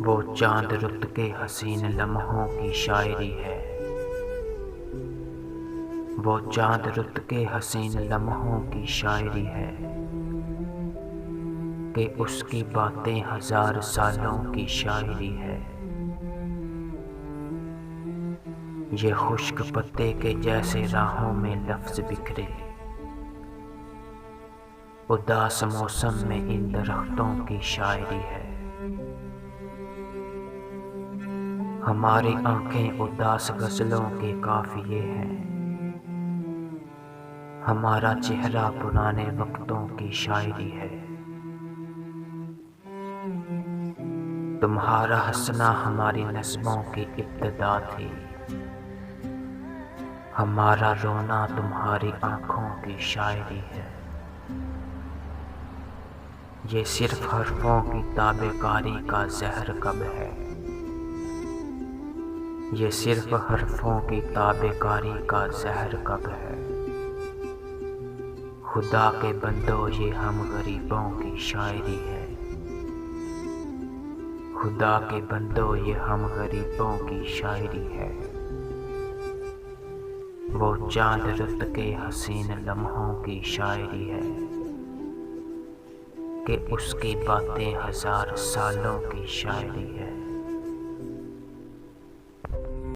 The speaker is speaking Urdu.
وہ چاند رت کے حسین لمحوں کی شاعری ہے، وہ چاند رت کے حسین لمحوں کی شاعری ہے کہ اس کی باتیں ہزار سالوں کی شاعری ہے۔ یہ خشک پتے کے جیسے راہوں میں لفظ بکھرے، اداس موسم میں ان درختوں کی شاعری ہے۔ ہماری آنکھیں اداس غزلوں کے قافیے ہیں، ہمارا چہرہ پرانے وقتوں کی شاعری ہے۔ تمہارا ہنسنا ہماری نظموں کی ابتدا تھی، ہمارا رونا تمہاری آنکھوں کی شاعری ہے۔ یہ صرف حرفوں کی تابع کاری کا زہر کب ہے، یہ صرف حرفوں کی تابع کاری کا زہر کب ہے۔ خدا کے بندو یہ ہم غریبوں کی شاعری ہے، خدا کے بندو یہ ہم غریبوں کی شاعری ہے۔ وہ چاند رت کے حسین لمحوں کی شاعری ہے کہ اس کی باتیں ہزار سالوں کی شاعری ہے۔